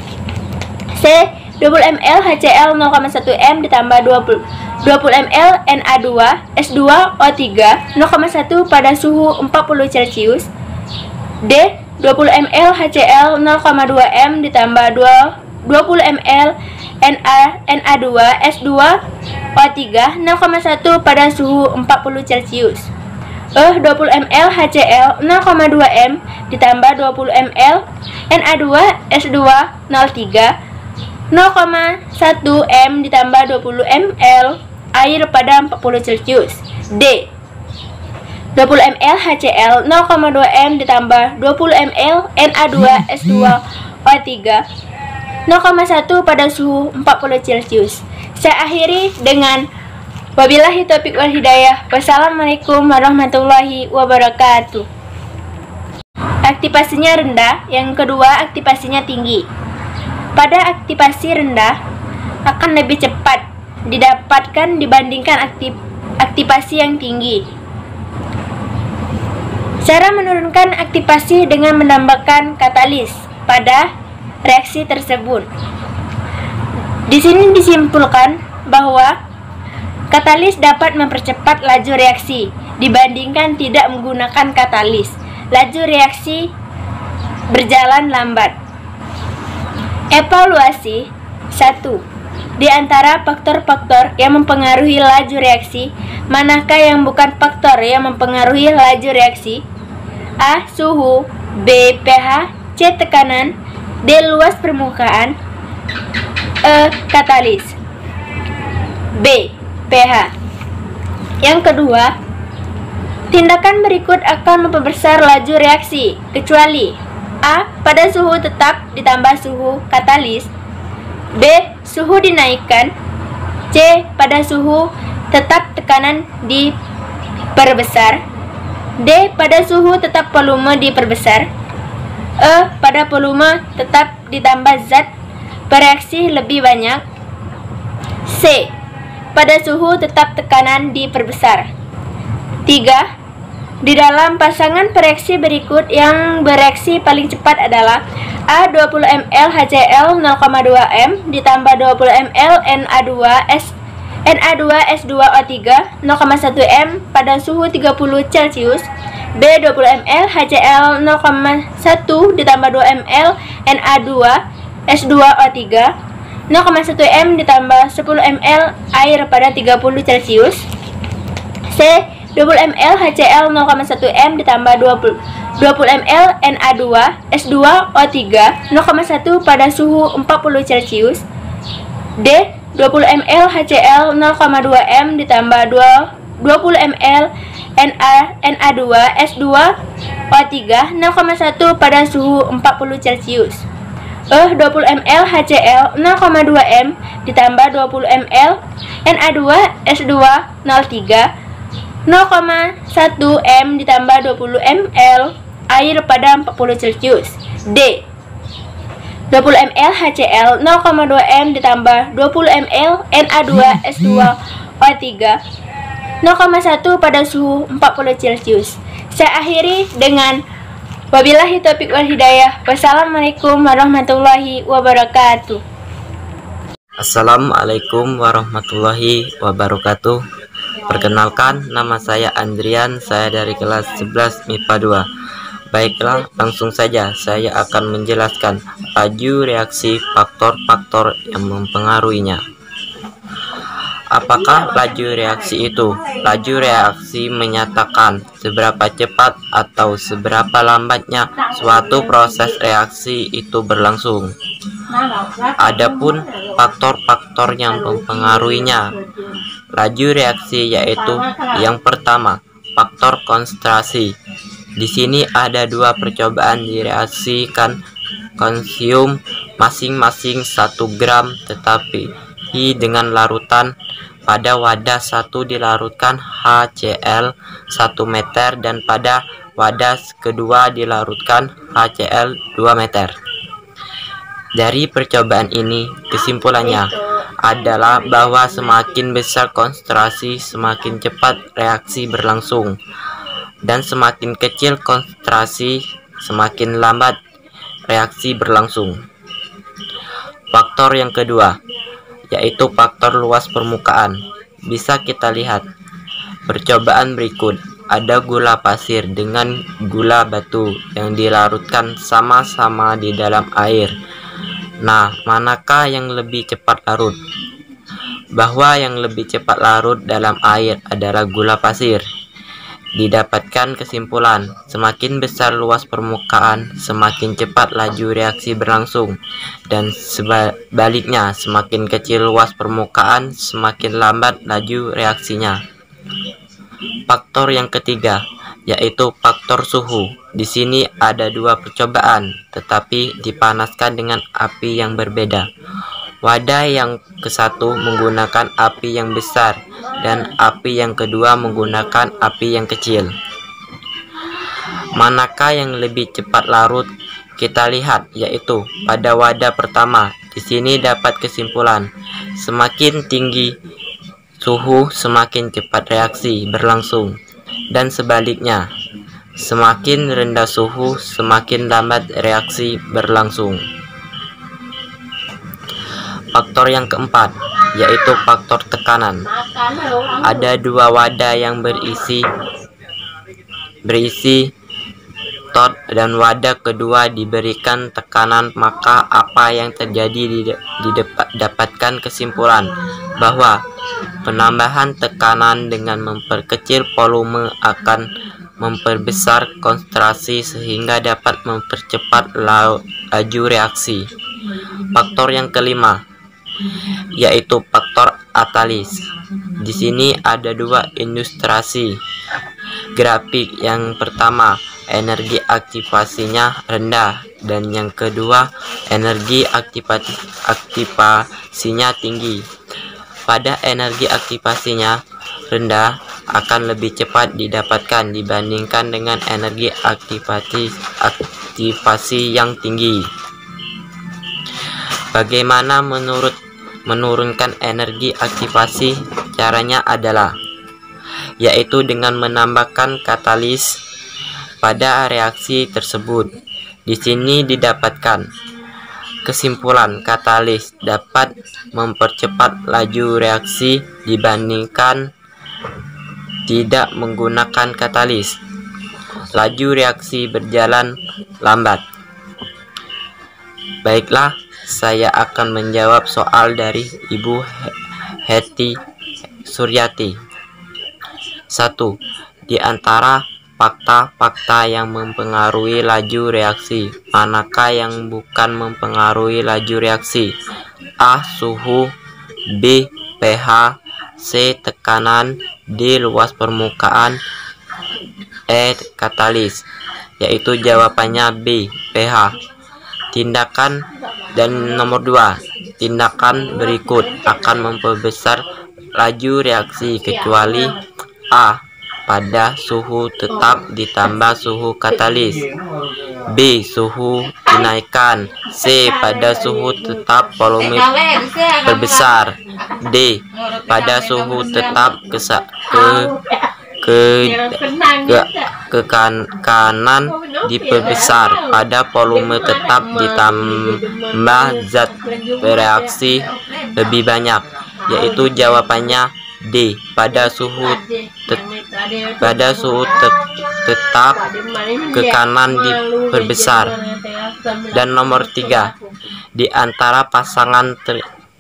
C. 20 ml HCl 0,1 m ditambah 20 ml Na2S2O3 0,1 pada suhu 40 Celcius, D. 20 ml HCl 0,2 m ditambah 20 ml Na2S2O3 0,1 pada suhu 40 Celcius, 20 ml HCl 0,2 m ditambah 20 ml Na2S2O3 0,1 m ditambah 20 ml air pada 40 Celcius, D. 20 ml HCl 0,2 m ditambah 20 ml Na2S2O3 0,1 pada suhu 40 Celcius. Saya akhiri dengan wabillahi taufiq wal hidayah. Wassalamualaikum warahmatullahi wabarakatuh. Aktivasinya rendah, yang kedua aktivasinya tinggi. Pada aktivasi rendah akan lebih cepat didapatkan dibandingkan aktivasi yang tinggi. Cara menurunkan aktivasi dengan menambahkan katalis pada reaksi tersebut. Di sini disimpulkan bahwa katalis dapat mempercepat laju reaksi dibandingkan tidak menggunakan katalis. Laju reaksi berjalan lambat. Evaluasi 1. Di antara faktor-faktor yang mempengaruhi laju reaksi, manakah yang bukan faktor yang mempengaruhi laju reaksi? A. Suhu, B. pH, C. Tekanan, D. Luas permukaan, E. Katalis. B. pH. Yang kedua, tindakan berikut akan memperbesar laju reaksi, kecuali A. Pada suhu tetap ditambah suhu katalis, B. Suhu dinaikkan, C. Pada suhu tetap tekanan diperbesar, D. Pada suhu tetap volume diperbesar, E. Pada volume tetap ditambah zat bereaksi lebih banyak, C. Pada suhu tetap tekanan diperbesar. 3. Di dalam pasangan pereaksi berikut yang bereaksi paling cepat adalah A. 20 ml HCl 0,2 m ditambah 20 ml Na2S2O3 0,1 m pada suhu 30 Celcius, B. 20 ml HCl 0,1 ditambah 2 ml Na2S2O3 0,1 m ditambah 10 ml air pada 30 Celcius, C. 20 ml HCl 0,1 m ditambah 20 ml Na2S2O3 0,1 pada suhu 40 Celcius, D. 20 ml HCl 0,2 m ditambah 20 ml Na2S2O3 0,1 pada suhu 40 Celcius, E. 20 ml HCl 0,2 m ditambah 20 ml Na2S2O3 0,1 m ditambah 20 ml air pada 40 Celcius, D. 20 ml HCl 0,2 m ditambah 20 ml Na2S2O3 0,1 pada suhu 40 Celcius. Saya akhiri dengan wabillahi taufiq wal hidayah. Wassalamualaikum warahmatullahi wabarakatuh. Assalamualaikum warahmatullahi wabarakatuh. Perkenalkan, nama saya Andrian, saya dari kelas 11 MIPA 2. Baiklah, langsung saja saya akan menjelaskan laju reaksi, faktor-faktor yang mempengaruhinya. Apakah laju reaksi itu? Laju reaksi menyatakan seberapa cepat atau seberapa lambatnya suatu proses reaksi itu berlangsung. Adapun faktor-faktor yang mempengaruhinya laju reaksi yaitu yang pertama, faktor konsentrasi. Di sini ada dua percobaan direaksikan kalsium masing-masing 1 gram, tetapi dengan larutan. Pada wadah 1 dilarutkan HCl 1 meter dan pada wadah kedua dilarutkan HCl 2 meter. Dari percobaan ini, kesimpulannya adalah bahwa semakin besar konsentrasi, semakin cepat reaksi berlangsung, dan semakin kecil konsentrasi, semakin lambat reaksi berlangsung. Faktor yang kedua, yaitu faktor luas permukaan. Bisa kita lihat percobaan berikut. Ada gula pasir dengan gula batu yang dilarutkan sama-sama di dalam air. Nah, manakah yang lebih cepat larut? Bahwa yang lebih cepat larut dalam air adalah gula pasir. Didapatkan kesimpulan, semakin besar luas permukaan, semakin cepat laju reaksi berlangsung, dan sebaliknya, semakin kecil luas permukaan, semakin lambat laju reaksinya. Faktor yang ketiga, yaitu faktor suhu. Di sini ada dua percobaan, tetapi dipanaskan dengan api yang berbeda. Wadah yang ke-1 menggunakan api yang besar dan api yang kedua menggunakan api yang kecil. Manakah yang lebih cepat larut? Kita lihat, yaitu pada wadah pertama. Di sini dapat kesimpulan, semakin tinggi suhu semakin cepat reaksi berlangsung, dan sebaliknya. Semakin rendah suhu, semakin lambat reaksi berlangsung. Faktor yang keempat, yaitu faktor tekanan. Ada dua wadah yang berisi tot dan wadah kedua diberikan tekanan, maka apa yang terjadi didapatkan kesimpulan bahwa penambahan tekanan dengan memperkecil volume akan memperbesar konsentrasi sehingga dapat mempercepat laju reaksi. Faktor yang kelima, yaitu faktor atalis. Di sini ada dua ilustrasi grafik. Yang pertama, energi aktivasinya rendah, dan yang kedua, energi aktivasinya tinggi. Pada energi aktivasinya rendah akan lebih cepat didapatkan dibandingkan dengan energi aktivasi yang tinggi. Bagaimana menurunkan energi aktivasi? Caranya adalah yaitu dengan menambahkan katalis pada reaksi tersebut. Di sini didapatkan kesimpulan katalis dapat mempercepat laju reaksi dibandingkan tidak menggunakan katalis. Laju reaksi berjalan lambat. Baiklah, saya akan menjawab soal dari Ibu Heti Suryati. 1. Di antara fakta-fakta yang mempengaruhi laju reaksi, manakah yang bukan mempengaruhi laju reaksi? A. Suhu, B. pH, C. Tekanan, D. Luas permukaan, E. Katalis. Yaitu jawabannya B. pH. Tindakan dan nomor 2, tindakan berikut akan memperbesar laju reaksi kecuali A. Pada suhu tetap ditambah suhu katalis, B. Suhu dinaikkan, C. Pada suhu tetap volume perbesar, D. Pada suhu tetap ke kanan diperbesar, pada volume tetap ditambah zat bereaksi lebih banyak. Yaitu jawabannya D. Pada suhu tetap ke kanan diperbesar. Dan nomor 3, di antara pasangan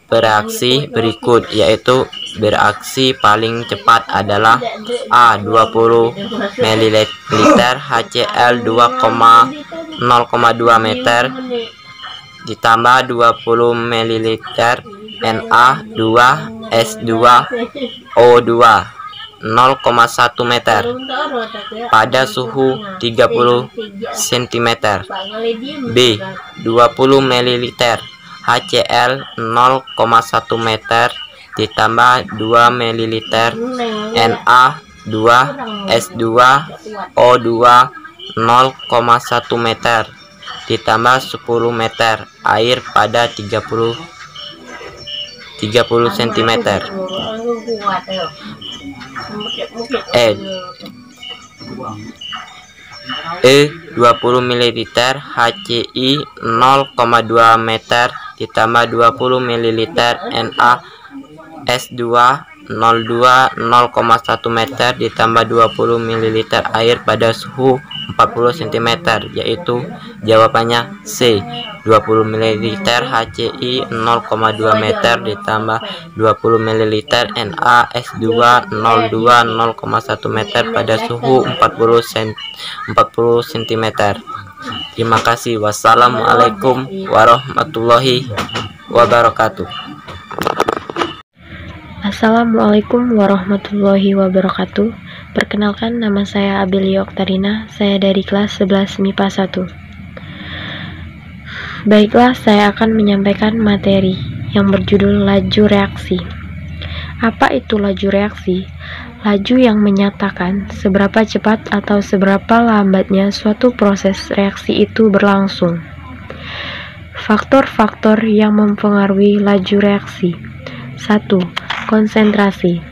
bereaksi berikut, yaitu bereaksi paling cepat adalah A. 20 ml HCl 0,2 meter ditambah 20 ml Na2S2O2 0,1 meter pada suhu 30 cm. B. 20 ml HCl 0,1 meter ditambah 2 ml Na2S2O2 0,1 meter ditambah 10 meter air pada 30 cm. E. 20 ml HCl 0,2 meter ditambah 20 ml NaS2O2 0,1 meter ditambah 20 ml air pada suhu 40 cm. Yaitu jawabannya C. 20 ml HCl 0,2 meter ditambah 20 ml NaS2O2 0,1 meter pada suhu 40 cm. Terima kasih. Wassalamualaikum warahmatullahi wabarakatuh. Assalamualaikum warahmatullahi wabarakatuh. Perkenalkan, nama saya Abelia Oktarina. Saya dari kelas 11 MIPA 1. Baiklah, saya akan menyampaikan materi yang berjudul laju reaksi. Apa itu laju reaksi? Laju yang menyatakan seberapa cepat atau seberapa lambatnya suatu proses reaksi itu berlangsung. Faktor-faktor yang mempengaruhi laju reaksi. 1. Konsentrasi.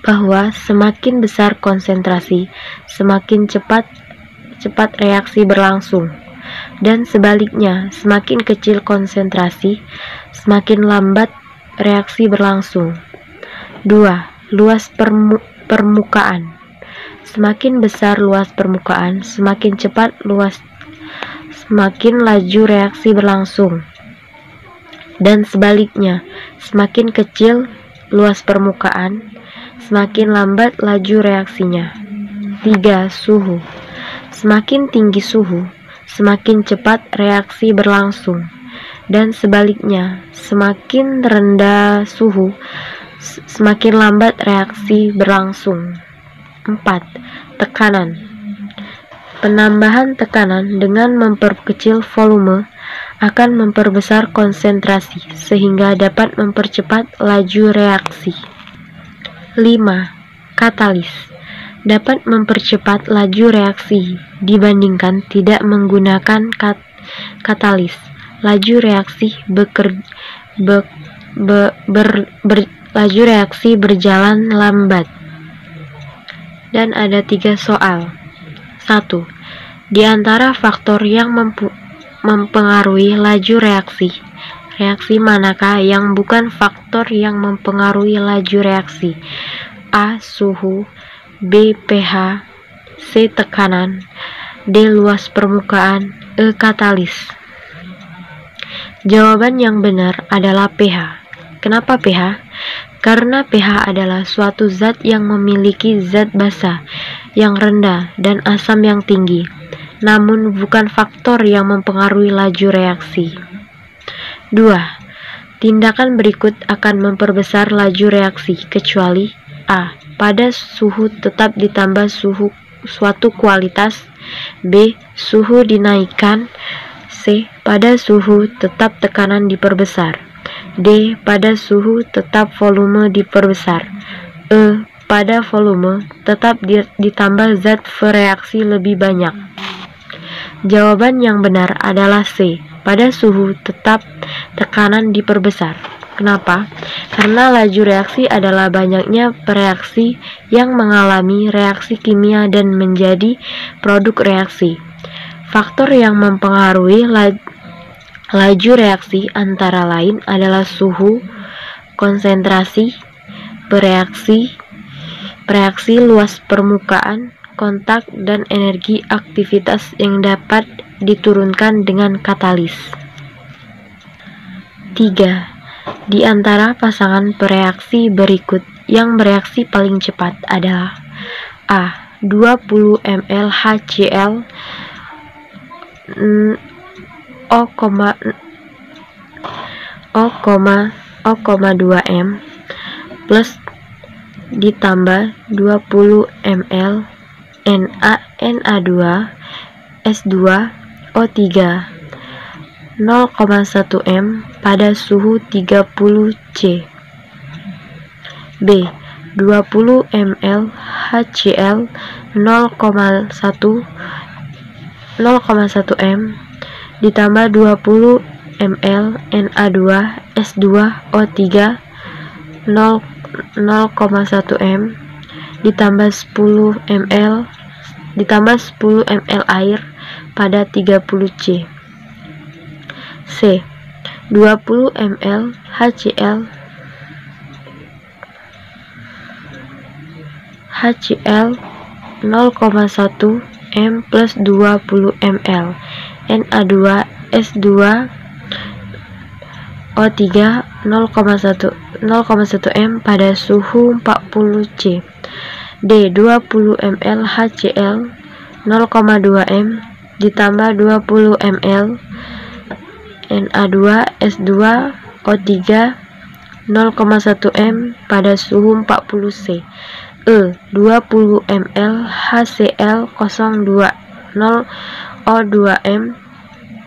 Bahwa semakin besar konsentrasi, semakin cepat cepat reaksi berlangsung. Dan sebaliknya, semakin kecil konsentrasi, semakin lambat reaksi berlangsung. 2. Luas permukaan. Semakin besar luas permukaan, semakin cepat semakin laju reaksi berlangsung. Dan sebaliknya, semakin kecil luas permukaan, semakin lambat laju reaksinya. 3. Suhu. Semakin tinggi suhu, semakin cepat reaksi berlangsung. Dan sebaliknya, semakin rendah suhu, semakin lambat reaksi berlangsung. 4. Tekanan. Penambahan tekanan dengan memperkecil volume akan memperbesar konsentrasi sehingga dapat mempercepat laju reaksi. 5. Katalis. Dapat mempercepat laju reaksi dibandingkan tidak menggunakan katalis. Laju reaksi laju reaksi berjalan lambat. Dan ada 3 soal. 1. Di antara faktor yang mempengaruhi laju reaksi manakah yang bukan faktor yang mempengaruhi laju reaksi? A. Suhu, B. pH, C. Tekanan, D. Luas permukaan, E. Katalis. Jawaban yang benar adalah pH. Kenapa pH? Karena pH adalah suatu zat yang memiliki zat basa yang rendah dan asam yang tinggi, namun bukan faktor yang mempengaruhi laju reaksi. 2. Tindakan berikut akan memperbesar laju reaksi kecuali A. Pada suhu tetap ditambah suatu kualitas, B. Suhu dinaikkan, C. Pada suhu tetap tekanan diperbesar, D. Pada suhu tetap volume diperbesar, E. Pada volume tetap ditambah zat bereaksi lebih banyak. Jawaban yang benar adalah C. Pada suhu tetap tekanan diperbesar. Kenapa? Karena laju reaksi adalah banyaknya bereaksi yang mengalami reaksi kimia dan menjadi produk reaksi. Faktor yang mempengaruhi laju reaksi antara lain adalah suhu, konsentrasi, bereaksi, luas permukaan, kontak, dan energi aktivitas yang dapat diturunkan dengan katalis. 3. Di antara pasangan bereaksi berikut, yang bereaksi paling cepat adalah A. 20 ml HCl 0,2 M plus ditambah 20 ml Na2S2O3 0,1 M pada suhu 30 C. B. 20 ml HCl 0,1 M ditambah 20 ml Na2S2O3 0,1 M ditambah 10 ml air pada 30 C. C. 20 ml HCl 0,1 M plus 20 ml Na2S2O3 0,1 M pada suhu 40 C. D. 20 ml HCl 0,2 M ditambah 20 ml Na2S2O3 0,1 M pada suhu 40 C. E. 20 ml HCl 0,2 M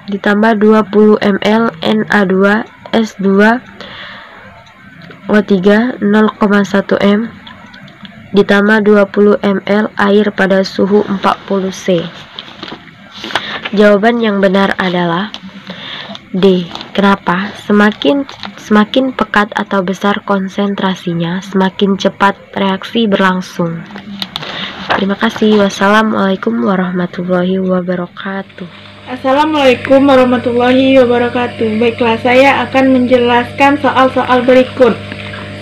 ditambah 20 ml Na2S2O3 0,1 M ditambah 20 ml air pada suhu 40 C. Jawaban yang benar adalah D. Kenapa? Semakin pekat atau besar konsentrasinya, semakin cepat reaksi berlangsung. Terima kasih. Wassalamualaikum warahmatullahi wabarakatuh. Assalamualaikum warahmatullahi wabarakatuh. Baiklah, saya akan menjelaskan soal-soal berikut.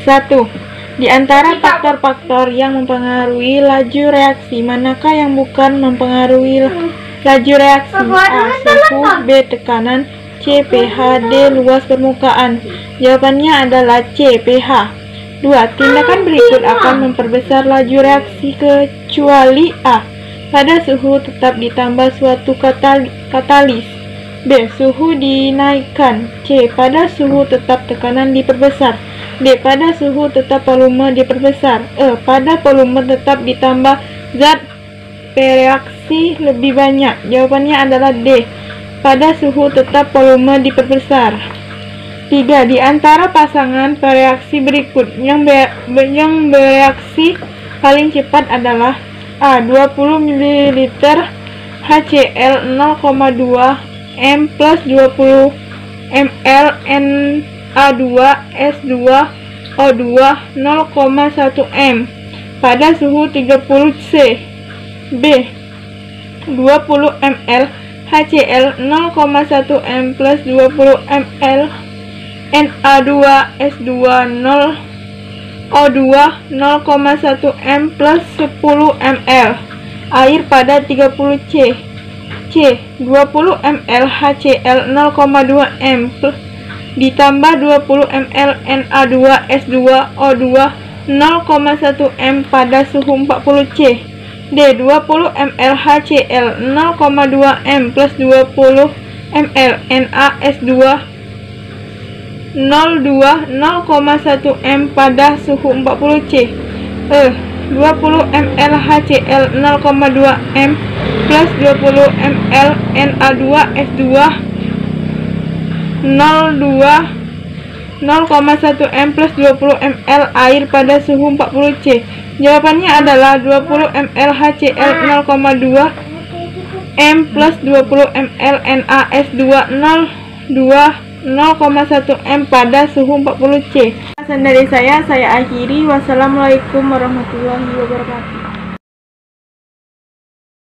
1. Di antara faktor-faktor yang mempengaruhi laju reaksi, manakah yang bukan mempengaruhi laju reaksi? A. Suhu, B. Tekanan, C. pH, D. Luas permukaan. Jawabannya adalah C. pH. 2. Tindakan berikut akan memperbesar laju reaksi kecuali A. Pada suhu tetap ditambah suatu katalis. B. Suhu dinaikkan. C. Pada suhu tetap tekanan diperbesar. D. Pada suhu tetap volume diperbesar. E. Pada volume tetap ditambah zat bereaksi lebih banyak. Jawabannya adalah D. Pada suhu tetap volume diperbesar. 3. Di antara pasangan reaksi berikut yang bereaksi paling cepat adalah A. 20 ml HCl 0,2 M plus 20 ml Na2S2 O2 0,1 M pada suhu 30 C. B. 20 ml HCl 0,1 M plus 20 ml Na2S2 O2 0,1 M plus 10 ml air pada 30 C. C. 20 ml HCl 0,2 M ditambah 20 ml Na2S2 O2 0,1 M pada suhu 40 C. D. 20 ml HCl 0,2 M plus 20 ml NaS2 0,1 M pada suhu 40 C. E. 20 ml HCl 0,2 M plus 20 ml Na2S2 0,1 M plus 20 ml air pada suhu 40 C. Jawabannya adalah 20 ml HCl 0,2 M plus 20 ml NaS2 0,1 M pada suhu 40 C. Pesan dari saya akhiri. Wassalamualaikum warahmatullahi wabarakatuh.